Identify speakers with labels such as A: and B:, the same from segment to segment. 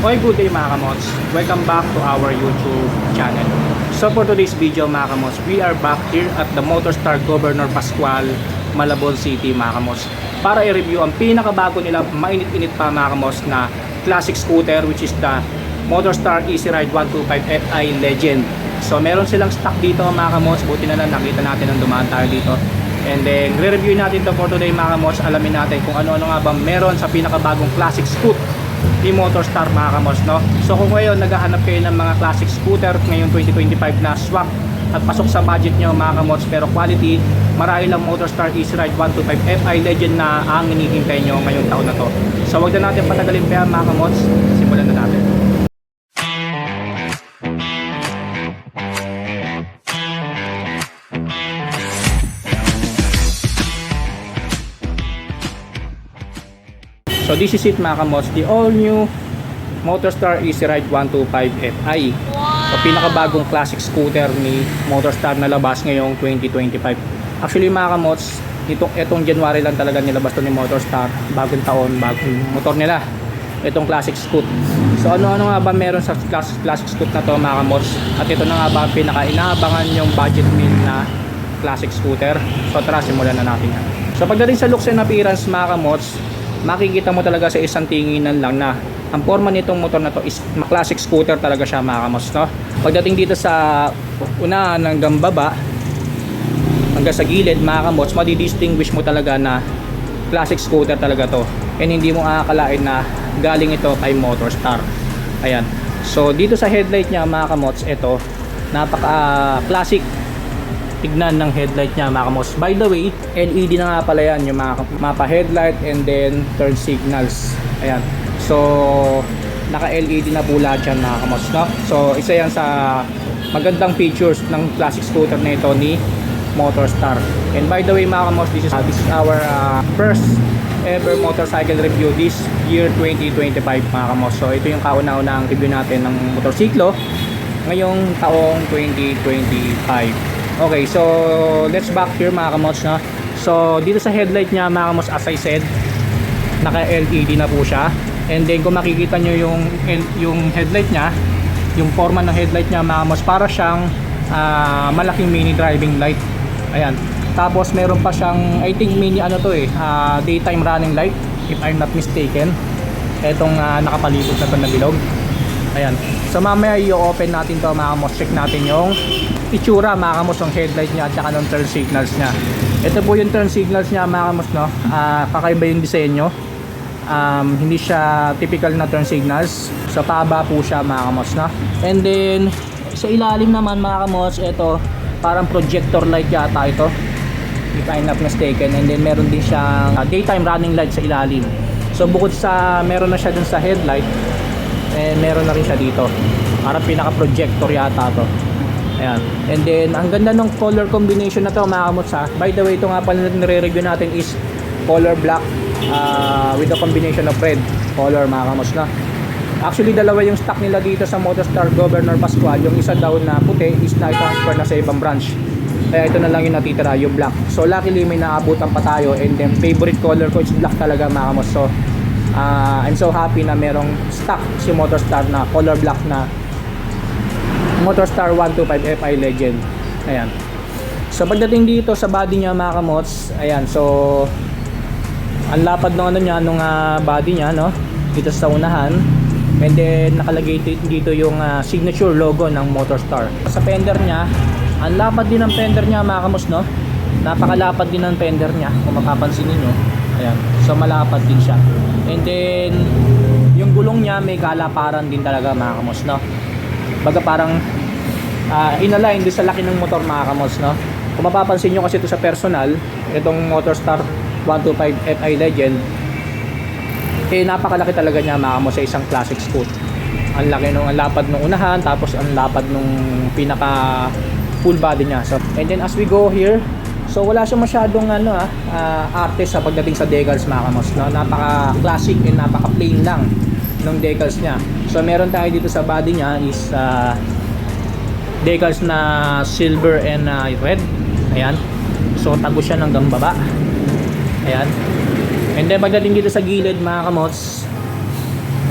A: Okay, good day mga kamots. Welcome back to our YouTube channel. So for today's video mga kamots, we are back here at the Motorstar Governor Pascual, Malabon City mga kamots, para i-review ang pinakabago nila, mainit-init pa mga kamots, na classic scooter, which is the Motorstar Easy Ride 125 Fi Legend. So meron silang stock dito mga kamots, buti na lang nakita natin nang dumaan tayo dito. And then re-review natin to for today mga kamots. Alamin natin kung ano-ano nga ba meron sa pinakabagong classic scoot ni Motorstar mga kamos, no? So kung ngayon naghahanap kayo ng mga classic scooter ngayong 2025 na swak at pasok sa budget nyo mga kamos pero quality, marahil lang Motorstar Easy Ride 125 Fi Legend na ang hinihintay nyo ngayong taon na to. So wag na natin patagalin pa mga kamos, simulan na natin. So this is it mga kamos, the all new Motorstar Easy Ride 125 Fi. So pinakabagong classic scooter ni Motorstar na labas ngayong 2025. Actually mga kamos, itong January lang talaga nilabas to ni Motorstar. Bagong taon, bagong motor nila, itong classic scoot. So ano-ano nga ba meron sa classic scoot na to mga kamos? At ito na nga ba ang pinaka-inaabangan yung budget meal na classic scooter? So tara, simulan na natin yan. So pagdating sa looks and appearance mga kamos, makikita mo talaga sa isang tinginan lang na ang forma nitong motor na to is classic scooter talaga siya mga kamos, no? Pagdating dito sa unahan hanggang baba hanggang sa gilid mga kamos, madidistinguish mo talaga na classic scooter talaga to, and hindi mo aakalain na galing ito kay Motorstar. Ayan, so dito sa headlight niya mga kamos, ito napaka classic tignan ng headlight niya mga kamos. By the way, LED na nga pala yan, yung mga mapa headlight and then turn signals. Ayan, so naka LED na po lahat yan mga kamos, no? So isa yan sa magandang features ng classic scooter na ito ni Motorstar. And by the way mga kamos, this is our first ever motorcycle review this year 2025 mga kamos. So ito yung kauna-unang review natin ng motorsiklo ngayong taong 2025. Okay, so let's back here mga kamos, no? So dito sa headlight niya mga kamos, as I said, naka LED na po siya. And then kung makikita nyo yung headlight niya, yung forma ng headlight niya mga kamos, para siyang malaking mini driving light. Ayan, tapos meron pa siyang, I think mini ano to daytime running light if I'm not mistaken, etong nakapalibot na to na bilog. Ayan, so mamaya i-open natin to mga kamos, check natin yung itsura mga kamos ng headlight niya at saka ng turn signals niya. Ito po yung turn signals niya mga kamos, no? Kakaiba yung disenyo. Hindi siya typical na turn signals, so paba po siya mga kamos, no? And then sa ilalim naman mga kamos, ito parang projector light yata ito if I'm not mistaken. And then meron din siyang daytime running light sa ilalim. So bukod sa meron na siya dun sa headlight, meron na rin siya dito, parang pinaka projector yata to. Ayan. And then ang ganda ng color combination na to mga kamos, ha. By the way, ito nga pala nire-review natin is color black with a combination of red color mga kamos, na. Actually dalawa yung stock nila dito sa Motorstar Governor Pascual. Yung isa daw na puti is na-transfer na sa ibang branch, kaya ito na lang yung natitira, yung black. So luckily may naabutan pa tayo, and then favorite color ko is black talaga mga kamos. So I'm so happy na merong stock si Motorstar na color black na Motorstar 125 Fi Legend. Ayan. So pagdating dito sa body niya mga kamots, ayan, so ang lapad ng ano niya, nung body niya, no, dito sa unahan. And then nakalagay dito yung signature logo ng Motorstar. Sa fender niya, ang lapad din ng fender niya mga kamos, no. Napakalapad din ng fender niya kung mapapansin niyo. Ayan. So malapad din siya. And then yung gulong niya may kalaparan din talaga mga kamos, no. Baga parang inalign din sa laki ng motor mga kamos, no. Kung mapapansin nyo kasi ito sa personal, itong Motorstar 125 Fi Legend, napakalaki talaga niya mga kamos sa isang classic scoot. Ang laki nung, ang lapad nung unahan, tapos ang lapad nung pinaka full body niya. So and then as we go here, so wala siya masyadong arte sa pagdating sa decals mga kamos, no. Napaka classic and napaka plain lang ng decals niya. So meron tayo dito sa body niya is decals na silver and red. Ayan, so tago siya hanggang baba. Ayan. And then pagdating dito sa gilid mga kamots,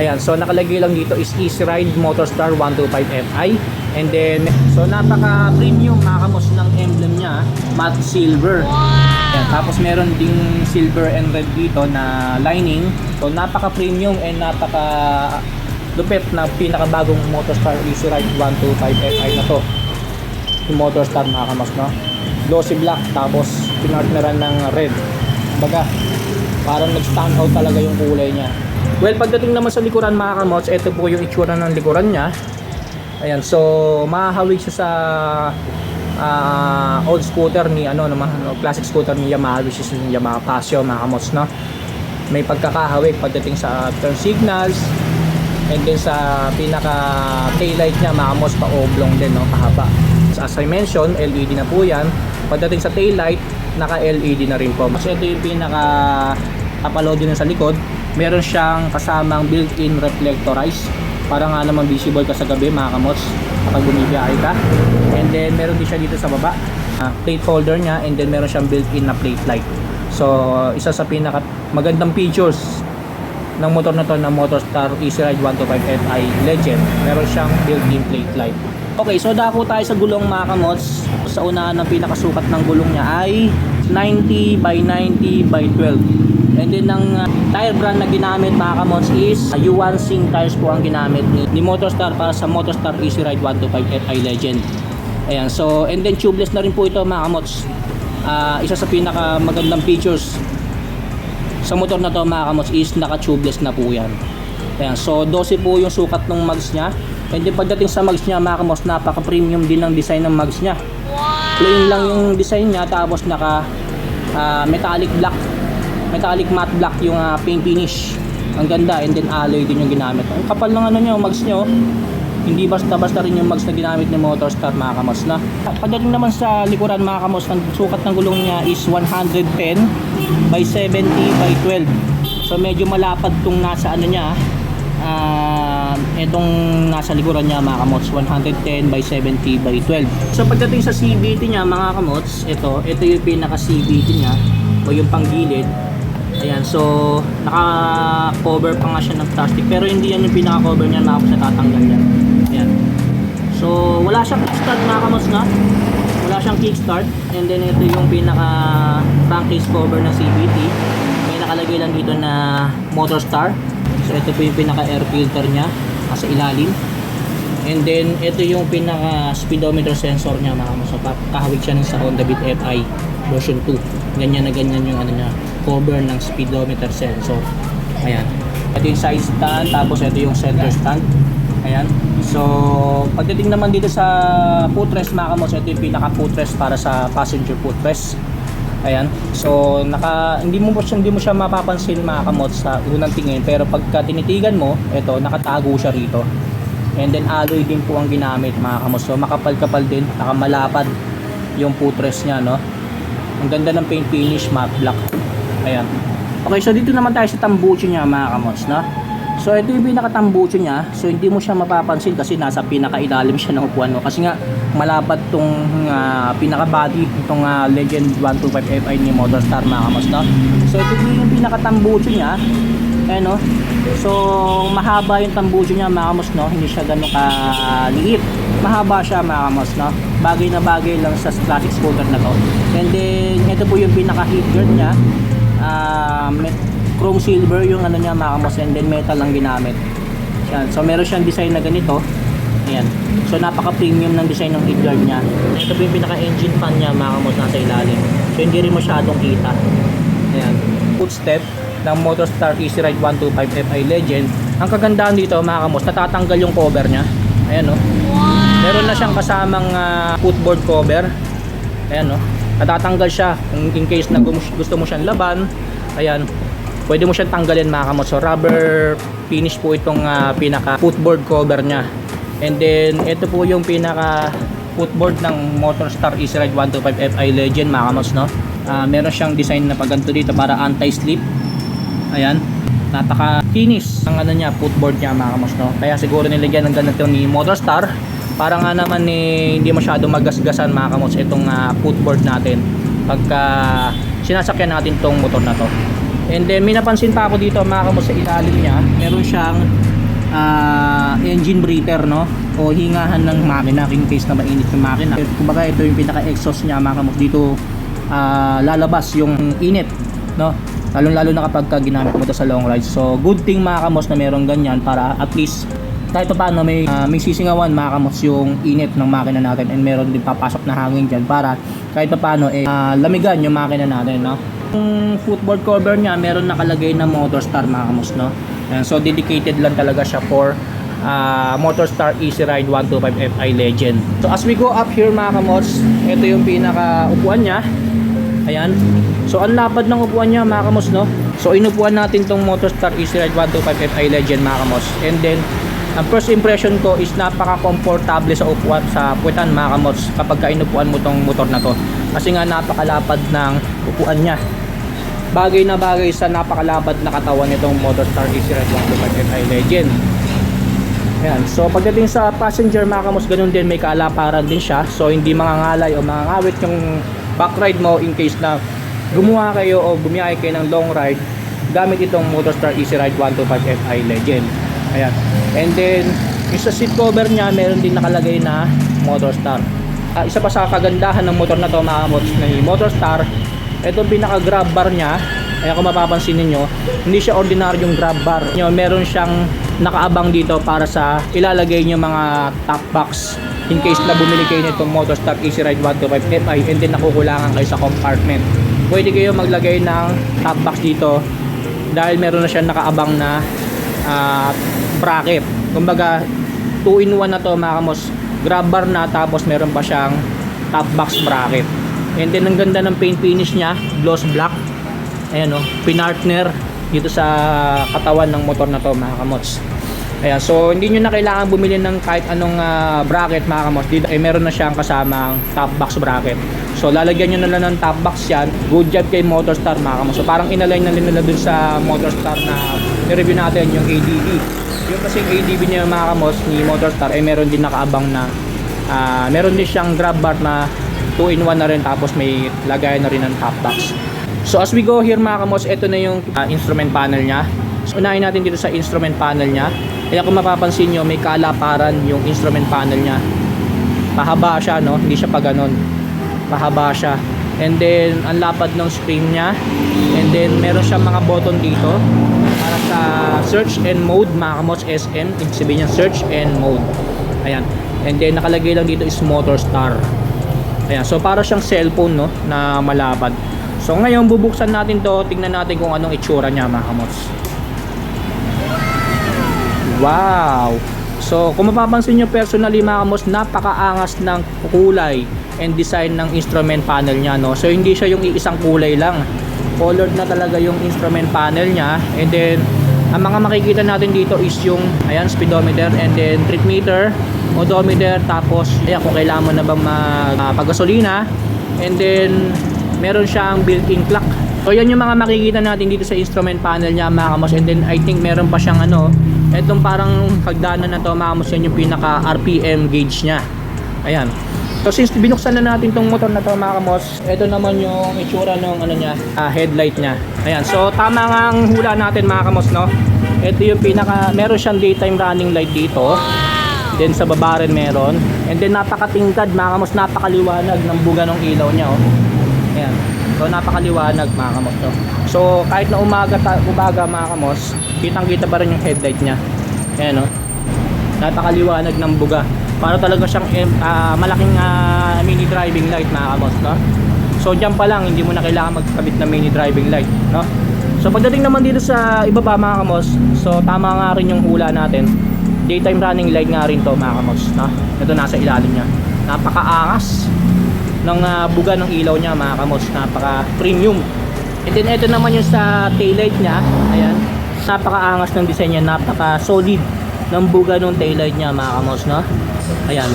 A: Ayan, so nakalagay lang dito is Easy Ride Motorstar 125 Fi. And then, so napaka premium mga kamos ng emblem niya, matte silver. Ayan, tapos meron ding silver and red dito na lining. So napaka premium and napaka lupit na pinakabagong Motorstar Easy Ride 125 Fi na to. Yung Motorstar mga kamos, no? Glossy black, tapos pinartneran ng red. Baga, parang nag-stand out talaga yung kulay niya. Well, pagdating naman sa likuran mga kamots, ito po yung itsura ng likuran niya. Ayan, so mahahawig siya sa old scooter ni classic scooter ni Yamaha, which is yung Yamaha Casio mga kamots, no? May pagkakahawig pagdating sa turn signals, and then sa pinaka taillight niya mga kamots, pa-oblong din, no? Pahaba. So, as I mentioned, LED na po yan. Pagdating sa taillight, naka-LED na rin po. Kasi ito yung pinaka kapalod din sa likod. Meron siyang kasamang built-in reflectorize para nga naman visible ka sa gabi mga kamots kapag bumibiyahe ka. And then meron din siya dito sa baba, plate holder niya, and then meron siyang built-in na plate light. So isa sa pinaka magandang features ng motor na to, na Motorstar Easy Ride 125 Fi Legend. Meron siyang built-in plate light. Okay, so dako tayo sa gulong mga kamots. Sa unahan ng pinakasukat ng gulong niya ay 90 by 90 by 12. And then ang tire brand na ginamit mga kamots is U1 Sing tires po ang ginamit ni Motorstar para sa Motorstar Easy Ride 125 Fi Legend. Ayan, so and then tubeless na rin po ito mga kamots. Isa sa pinaka magandang features sa motor na to mga kamots is naka tubeless na po yan. Ayan, so 12 po yung sukat ng mags niya. And then pagdating sa mags niya mga kamots, napaka premium din ang design ng mags niya. Plain lang yung design niya, tapos naka metallic matte black yung paint finish. Ang ganda, and then alloy din yung ginamit. Ang kapal ng yung mags nyo. Hindi basta-basta rin yung mags na ginamit ni Motorstar mga kamos na. Pagdating naman sa likuran mga kamos, ang sukat ng gulong niya is 110 by 70 by 12. So medyo malapad tong nasa niya. Itong nasa likuran niya mga kamots, 110 by 70 by 12. So pagdating sa CVT niya mga kamots, ito yung pinaka CVT niya o yung panggilid. Ayan, so naka-cover pa nga siya ng plastic, pero hindi yan yung pinaka-cover niya, natatanggal yan. Ayan. So wala siyang kickstart mga kamots na. Wala siyang kickstart, and then ito yung pinaka crankcase cover ng CVT. May nakalagay lang dito na Motorstar. So ito po yung pinaka air filter niya sa ilalim. And then ito yung pinaka speedometer sensor niya mga kamots. Kahawig siya ng sa Honda Beat Fi version 2. Ganyan na ganyan yung niya, cover ng speedometer sensor. Ayan. Ito yung side stand, tapos ito yung center stand. Ayan. So pagdating naman dito sa footrest mga kamots, ito yung pinaka footrest para sa passenger footrest. Ayan. So hindi mo siya mapapansin mga kamots sa unang tingin, pero pagka tinitigan mo, ito nakatago siya rito. And then alloy din po ang ginamit mga kamots. So makapal-kapal din, nakamalapad yung footrest niya, no. Ang ganda ng paint finish, matte black. Ayan. Okay, so dito naman tayo sa tambucho niya mga kamots, no. So ito yung pinaka-tambucho niya. So hindi mo siya mapapansin kasi nasa pinaka-ilalim siya ng upuan mo. Kasi nga malapad tong pinaka-body itong Legend 125 Fi ni Motorstar mga kamots, no. So ito yung pinaka-tambucho niya. Ayan, no. So mahaba yung tambucho niya mga kamots, no. Hindi siya gano'ng kaliit. Mahaba siya mga kamots, no. Bagay na bagay lang sa classic scooter na to. And then ito po yung pinaka-heat guard niya. Chrome silver yung niya mga kamots, and then metal lang ginamit. Yan. So meron siyang design na ganito. Ayan. So napaka premium ng design ng heat guard niya. Ito po yung pinaka engine fan niya mga kamots, nasa ilalim. So hindi rin masyadong kita. Ayan. Footstep ng Motorstar Easy Ride 125 Fi Legend. Ang kagandahan dito mga kamots, natatanggal yung cover niya. Ayan, no. Meron na siyang kasamang footboard cover. Ayan, no. Natatanggal siya in case na gusto mo siyang laban. Ayan. Pwede mo siyang tanggalin mga kamots. So rubber finish po itong pinaka footboard cover niya. And then ito po yung pinaka footboard ng Motorstar Easy Ride 125 Fi Legend mga kamots, no. Meron siyang design na paganto dito para anti-slip. Ayan. Napaka-kinis ang niya, footboard niya mga kamots, no. Kaya siguro nilagyan ng ganito ni Motorstar para nga naman hindi masyado magasgasan mga kamots itong footboard natin pagka sinasakyan natin tong motor na to. And then may napansin pa ako dito mga kamots, sa ilalim niya meron siyang engine breather, no, o hingahan ng makina in case na mainit yung makina. Kumbaga ito yung pinaka exhaust niya mga kamos, dito lalabas yung init, no, lalo na kapag ginamit mo ito sa long ride. So good thing mga kamos na meron ganyan para at least kahit pa paano may sisingawan mga kamos yung init ng makina natin, and meron din papasok na hangin dyan para kahit pa paano lamigan yung makina natin, no. Yung footboard cover niya meron nakalagay na Motorstar mga kamos, no. And so dedicated lang talaga siya for Motorstar Easy Ride 125 Fi Legend. So as we go up here mga kamos, ito yung pinaka upuan niya. Ayan. So ang lapad ng upuan niya mga kamos, no. So inupuan natin tong Motorstar Easy Ride 125 Fi Legend mga kamos, and then ang first impression ko is napaka-komportable sa upuan, sa puwetan mga kamots kapag inupuan mo tong motor na to, kasi nga napakalapad ng upuan niya. Bagay na bagay sa napakalapad na katawan nitong Motorstar Easy Ride 125 Fi Legend. Ayan. So pagdating sa passenger mga kamots, ganun din, may kaalaparan din siya. So hindi mangangalay o mangangawit yung back ride mo in case na gumawa kayo o bumiyahe kayo ng long ride gamit itong Motorstar Easy Ride 125 Fi Legend. Ayan. And then yung sa seat cover niya meron din nakalagay na Motorstar. Isa pa sa kagandahan ng motor na to mga kamots na Motorstar, itong pinaka grab bar niya, ayan, kung mapapansin niyo, hindi siya ordinaryong grab bar. Meron siyang nakaabang dito para sa ilalagay niyo mga top box in case na bumili kayo nitong Motorstar Easy Ride 125 Fi and then nakukulangan kayo sa compartment. Pwede kayo maglagay ng top box dito dahil meron na siya nakaabang na bracket. Kumbaga 2-in-1 na to mga kamos, grab bar na tapos meron pa siyang top box bracket. And then ang ganda ng paint finish niya, gloss black. Ayan o, pinartner dito sa katawan ng motor na to mga kamots. Ayan, so hindi nyo na kailangan bumili ng kahit anong bracket mga kamots. Dito meron na siyang kasamang top box bracket. So lalagyan nyo na lang ng top box yan. Good job kay Motorstar mga kamots. So parang inalign na nila dun sa Motorstar na i-review natin yung ADB. Yung kasing ADB niya mga kamos ni Motorstar ay meron din nakaabang na meron din siyang grab bar na 2-in-1 na rin, tapos may lagayan na rin ng top box. So as we go here mga kamos, ito na yung instrument panel niya. So unahin natin dito sa instrument panel niya. Kaya kung mapapansin nyo, may kaalaparan yung instrument panel niya. Pahaba siya, no? Hindi siya pa ganon. Pahaba siya. And then ang lapad ng screen niya. And then meron siyang mga button dito para sa search and mode mga kamos, SM, ibig sabihin niya search and mode. Ayan. And then nakalagay lang dito is Motorstar. Ayan. So para siyang cellphone, no, na malapad. So ngayon bubuksan natin to, tingnan natin kung anong itsura niya mga kamos. Wow! So kung mapapansin nyo personally mga kamos, napakaangas ng kulay and design ng instrument panel niya, no. So hindi siya yung iisang kulay lang. Colored na talaga yung instrument panel niya. And then ang mga makikita natin dito is yung ayan, speedometer, and then trip meter, odometer, tapos ayan kung kailangan mo na bang magpagasolina, and then meron siyang built-in clock. So yan yung mga makikita natin dito sa instrument panel niya mga kamos. And then I think meron pa siyang ano, etong parang hagdanan na to mga kamos, yan yung pinaka RPM gauge niya. Ayan. So since binuksan na natin tong motor na to mga kamos, ito naman yung itsura ng ano niya, headlight niya. Ayan. So tama nga ang hula natin mga kamos, no. Ito yung pinaka, meron siyang daytime running light dito. Then sa baba rin meron. And then napakatingkad mga kamos, napakaliwanag ng buga ng ilaw niya, oh. Ayan. So napakaliwanag mga kamos, no. So kahit na umaga mga kamos, kitang-kita pa rin yung headlight niya. Ayan, no. Napakaliwanag ng buga. Para talaga siyang malaking mini driving light mga kamos, no? So dyan pa lang hindi mo na kailangan magkabit ng mini driving light, no? So pagdating naman dito sa ibaba mga kamos, so tama nga rin yung hula natin. Daytime running light nga rin to mga kamos, no? Ito nasa ilalim niya. Napakaangas ng buga ng ilaw niya mga kamos, napaka premium. And then ito naman yung sa taillight niya. Ayan, napakaangas ng design niya, napaka solid ng buga ng taillight niya mga kamos, no? Ayan.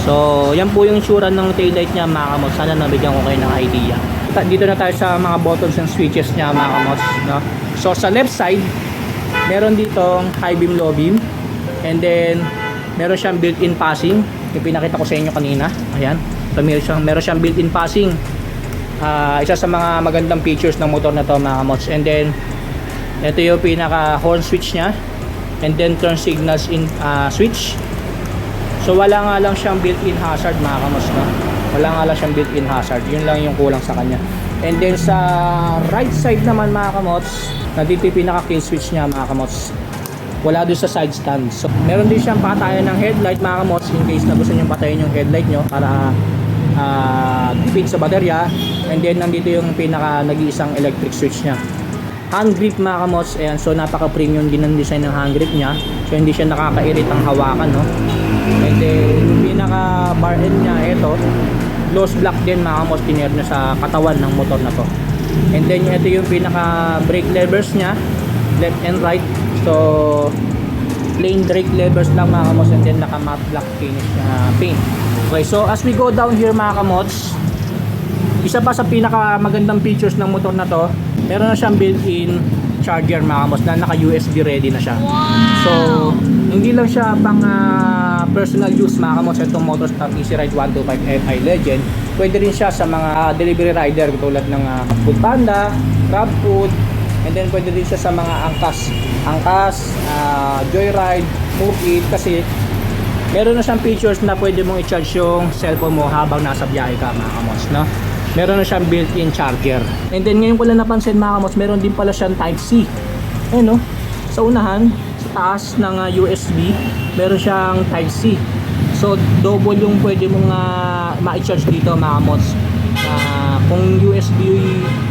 A: So yan po yung itsura ng taillight niya mga kamos. Sana nabigyan ko kayo ng idea. Dito na tayo sa mga buttons and switches niya mga kamos, no? So sa left side meron ditong high beam, low beam, and then meron siyang built-in passing, yung pinakita ko sa inyo kanina. Ayan. So meron siyang built-in passing. Isa sa mga magandang features ng motor na to mga kamos. And then ito yung pinaka horn switch niya. and then turn signals in switch. So wala nga lang siyang built-in hazard mga kamos, no? Wala nga lang siyang built-in hazard. Yun lang yung kulang sa kanya. And then sa right side naman mga kamots, nandito yung pinaka kill switch niya mga kamots. Wala doon sa side stand. So meron din siyang patayan ng headlight mga kamots in case na gusto niyo patayin yung headlight nyo para tipid sa baterya. And then nandito yung pinaka nag-iisang electric switch niya. Hand grip mga kamots, ayan, so napaka premium din ang design ng hand grip niya. So hindi siya nakakairitang hawakan, no? And then yung pinaka bar end niya, ito gloss black din mga kamots, tiner na sa katawan ng motor na to. And then ito yung pinaka brake levers niya, left and right. So plain brake levers lang mga kamots, and then naka matte black finish paint. Okay, so as we go down here mga kamots, isa pa sa pinaka magandang features ng motor na to, meron na siyang built-in charger mga kamos na naka USB ready na siya. So hindi lang siya pang personal use mga kamos itong Motorstar Easy Ride 125 Fi Legend. Pwede rin siya sa mga delivery rider tulad ng Foodpanda, GrabFood, and then pwede rin siya sa mga angkas, Joyride, Move It, kasi meron na siyang features na pwede mong i-charge yung cellphone mo habang nasa biyahe ka mga kamos, no? Meron na siyang built-in charger. And then ngayon ko lang napansin mga kamos, meron din pala siyang Type-C. Ayun, no? Sa unahan, sa taas ng USB, meron siyang Type-C. So double yung pwede mong ma-charge dito mga kamos. Kung USB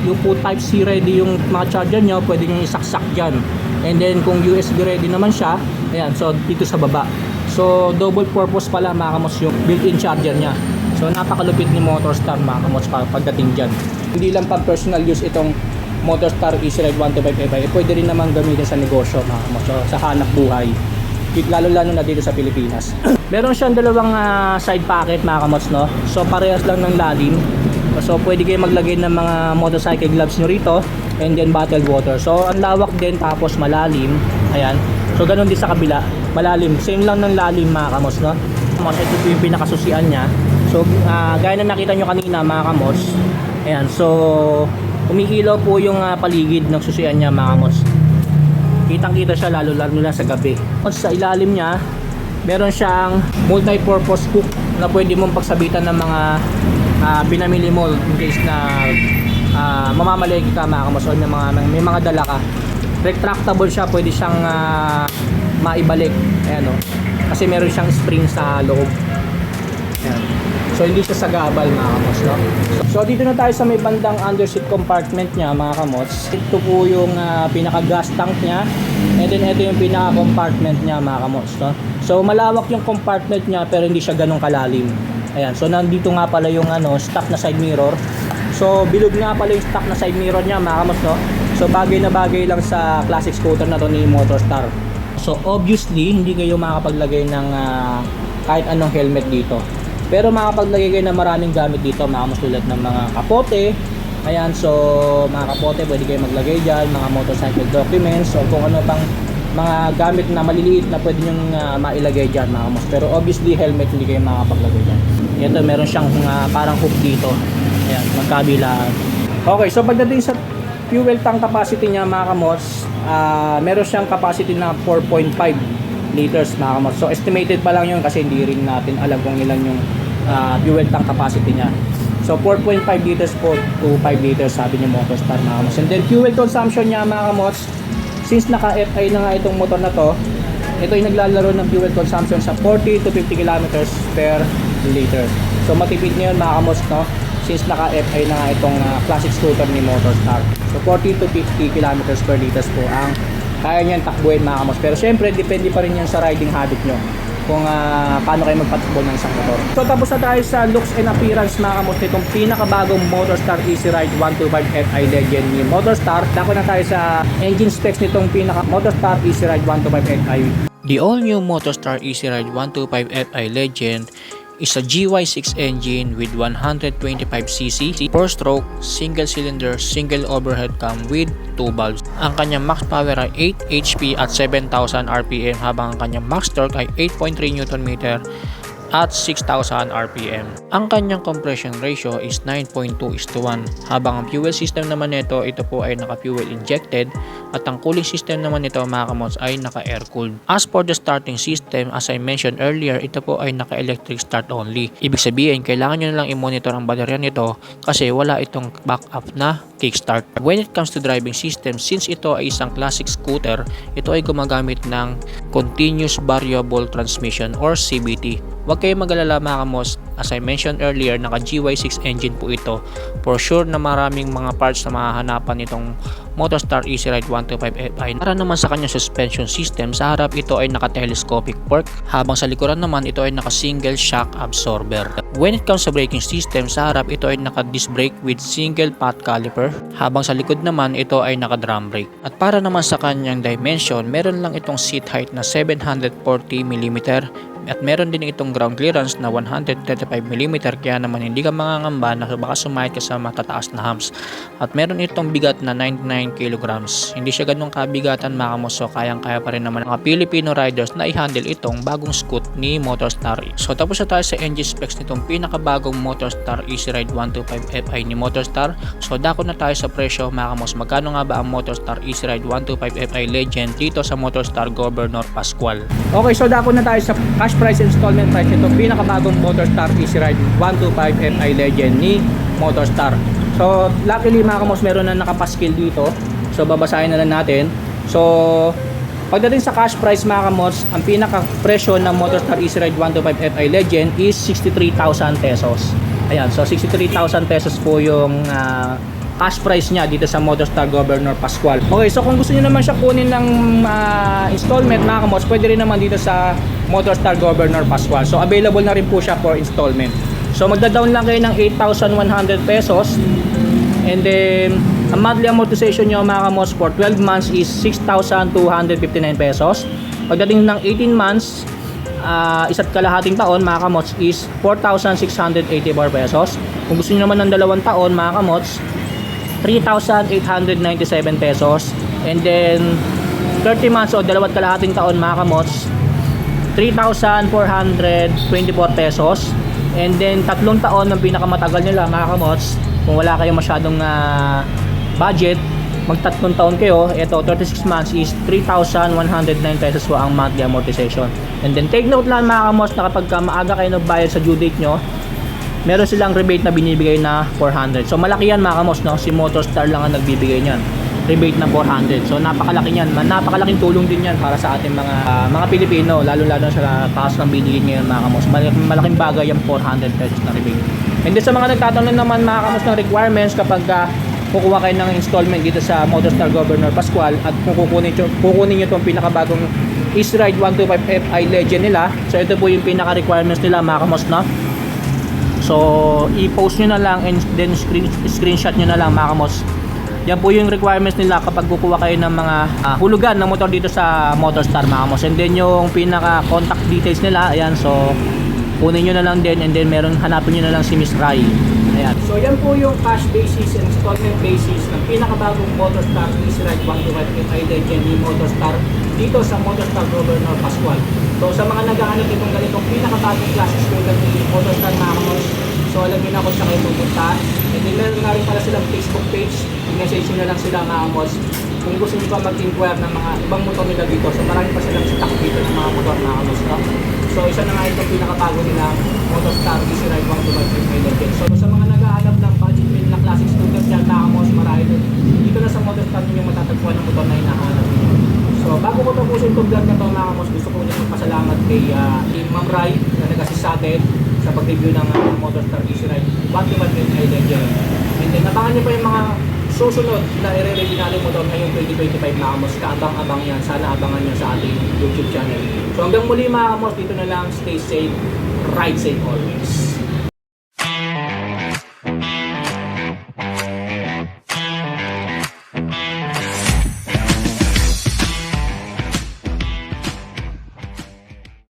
A: yung po Type-C ready yung mga charger nyo, pwede nyo isaksak dyan. And then kung USB ready naman siya, ayan, so dito sa baba. So double purpose pala mga kamos yung built-in charger niya. So napakalupit ni Motorstar mga kamots pagdating dyan. Hindi lang pang personal use itong Motorstar Easy Ride 125 Fi, pwede rin naman gamitin sa negosyo mga kamots, so, sa hanap buhay, lalo na dito sa Pilipinas. Meron siyang dalawang side pocket mga kamots, no? So parehas lang ng lalim. So pwede kayo maglagay ng mga motorcycle gloves nyo rito, and then bottled water. So ang lawak din tapos malalim. Ayan. So ganun din sa kabila, malalim. Same lang ng lalim mga kamots, no? Ito po yung pinakasusian niya. So gaya na nakita nyo kanina mga kamots, ayan, so umiilaw po yung paligid ng susian niya mga kamots. Kitang kita siya lalo na sa gabi. Sa ilalim niya meron siyang multi-purpose hook na pwede mong pagsabitan ng mga pinamili mo in case na mamamalagi ka mga kamots, o may mga dala ka. Retractable siya, pwede siyang maibalik, ayan, no? Kasi meron siyang spring sa loob. Ayan. So hindi siya sagabal mga kamots, no? So dito na tayo sa may bandang underseat compartment niya mga kamots. Ito po yung pinaka gas tank niya, and then ito yung pinaka compartment niya mga kamots, no? So malawak yung compartment niya pero hindi siya ganun kalalim. Ayan, so nandito nga pala yung stock na side mirror. So bilog nga pala yung stock na side mirror niya mga kamots, no? So bagay na bagay lang sa classic scooter na to ni Motorstar. So obviously hindi kayo makakapaglagay ng kahit anong helmet dito. Pero makapaglagay kayo ng maraming gamit dito mga kamots, tulad ng mga kapote. Ayan, so mga kapote pwede kayo maglagay dyan, mga motorcycle documents, o kung ano pang mga gamit na maliliit na pwede nyong mailagay dyan mga kamots. Pero obviously helmet hindi kayo makapaglagay dyan. Ito meron siyang parang hook dito. Ayan, magkabilaan. Okay, so pagdating sa fuel tank capacity niya mga kamots, meron siyang capacity na 4.5 liters mga kamots. So estimated pa lang yun kasi hindi rin natin alam kung ilan yung fuel tank capacity niya. So 4.5 liters po to 5 liters sabi ni Motorstar mga kamots. And then fuel consumption niya mga kamots, since naka FI na nga itong motor na to, ito yung naglalaro ng fuel consumption sa 40 to 50 kilometers per liter. So matipid niya yun mga kamots, no? Since naka FI na nga itong classic scooter ni Motorstar. So 40 to 50 kilometers per liters po ang kaya niyan takbuhin mga kamots. Pero syempre depende pa rin yan sa riding habit nyo kung paano kayo magpatakbo ng isang motor. So tapos na tayo sa looks and appearance mga kamots nitong pinakabagong Motorstar Easy Ride 125 Fi Legend ni Motorstar. Dako na tayo sa engine specs nitong pinaka Motorstar Easy Ride 125 Fi. The all-new Motorstar Easy Ride 125 Fi Legend is a GY6 engine with 125cc, 4-stroke, single-cylinder, single overhead cam with 2 valves. Ang kanyang max power ay 8 HP at 7,000 RPM habang ang kanyang max torque ay 8.3 Nm at 6,000 RPM. Ang kanyang compression ratio is 9.2:1, habang ang fuel system naman nito, ito po ay naka-fuel injected, at ang cooling system naman nito mga kamots ay naka-air cooled. As for the starting system, as I mentioned earlier, ito po ay naka-electric start only. Ibig sabihin, kailangan nyo na lang i-monitor ang baterya nito kasi wala itong backup na kickstart. When it comes to driving system, since ito ay isang classic scooter, ito ay gumagamit ng continuous variable transmission or CVT. Huwag kayong mag-alala mga kamos, as I mentioned earlier, naka GY6 engine po ito. For sure na maraming mga parts na mahahanapan nitong Motorstar Easy Ride 125 Fi. Para naman sa kanyang suspension system, sa harap ito ay naka-telescopic fork, habang sa likuran naman ito ay naka-single shock absorber. When it comes sa braking system, sa harap ito ay naka-disc brake with single path caliper, habang sa likod naman ito ay naka-drum brake. At para naman sa kanyang dimension, meron lang itong seat height na 740mm, at meron din itong ground clearance na 135mm, kaya naman hindi ka mangangamba na baka sumahit ka sa matataas na humps. At meron itong bigat na 99 kilograms. Hindi siya ganun kabigatan mga kamos, so kayang-kaya pa rin naman mga Filipino riders na i-handle itong bagong scoot ni Motorstar. So tapos na tayo sa engine specs nitong pinakabagong Motorstar Easy Ride 125 Fi ni Motorstar. So dako na tayo sa presyo mga kamos. Magkano nga ba ang Motorstar Easy Ride 125 Fi Legend dito sa Motorstar Governor Pascual? Okay, so dako na tayo sa cash price installment price nito pinakabagong Motorstar Easy Ride 125 Fi Legend ni Motorstar. So luckily mga kamos, meron na nakapaskil dito, so babasahin na lang natin. So pagdating sa cash price mga kamos, ang pinaka presyo ng Motorstar Easy Ride 125 Fi Legend is 63,000 pesos. Ayan, so 63,000 pesos po yung cash price niya dito sa Motorstar Governor Pascual. Okay, so kung gusto niyo naman siya kunin ng installment mga kamos, pwede rin naman dito sa Motorstar Governor Pascual. So available na rin po siya for installment. So magda-down lang kayo ng 8,100 pesos, and then ang monthly amortization nyo mga kamos for 12 months is 6,259 pesos. Pagdating ng 18 months, isa't kalahating taon mga kamots is 4,684 pesos. Kung gusto niyo naman ng 2 taon mga kamots, 3,897 pesos. And then 30 months o 2 kalahating taon mga kamots, 3,424 pesos. And then 3 taon ng pinakamatagal nila mga kamots, kung wala kayong masyadong budget, mag 3 taon kayo, ito 36 months is 3,109 pesos po ang monthly amortization. And then take note lang mga kamots na kapag maaga kayo nagbayad sa due date nyo, meron silang rebate na binibigay na 400. So malaki yan mga kamos, no? Si Motorstar lang ang nagbibigay niyan, rebate na 400. So napakalaki yan, napakalaking tulong din yan para sa ating mga Pilipino, lalo-lalo sa taas ng bilihin ngayon mga kamos. Malaking bagay yung 400 pesos na rebate. And then sa mga nagtatanong naman mga kamos ng requirements kapag kukuha kayo ng installment dito sa Motorstar Governor Pascual, at kung kukunin nyo itong pinakabagong Easy Ride 125 Fi Legend nila, so ito po yung pinaka requirements nila mga kamos, no? So i-post nyo na lang and then screenshot nyo na lang mga kamos. Yan po yung requirements nila kapag kukuha kayo ng mga hulugan ng motor dito sa Motorstar mga kamos. And then yung pinaka contact details nila, ayan, so kunin nyo na lang din, and then hanapin nyo na lang si Miss Rai. Ayan. So yan po yung cash basis and installment basis ng pinakabagong Motorstar Easy Ride 125 Fi Legend ni Motorstar dito sa Motorstar Governor Pascual. So sa mga naghahanap itong ganitong pinakabagong klase scooter ni Motorstar mga kamos, so alam niyo na kung saan kayo pupunta. And then meron na rin pala silang Facebook page, i-message nyo na lang sila mga kamos kung gusto nyo pa mag-inquire ng mga ibang motor nila dito. So marami pa silang stock dito ng mga motor mga kamos, no? So isa na nga itong pinakabago nila, Motorstar Easy Ride 125 Fi Legend. So sa mga naghahanap ng budget meal na classic scooter dyan mga kamos, marami dito na sa Motorstar ninyo matatagpuan ng motor na hinahanap nyo. So bago ko tapusin itong vlog na ito mga kamos, gusto ko nyo magpasalamat kay Ma'am Rai na nag-assist sa atin sa pag-review ng Motorstar Easy Ride 125 Fi Legend. And then nabangan nyo pa yung mga susunod na i-review natin motor ngayong 2025 mga kamos. Kaabang-abang yan, sana abangan nyo sa ating YouTube channel. So hanggang muli mga kamos, dito na lang, stay safe, ride safe always.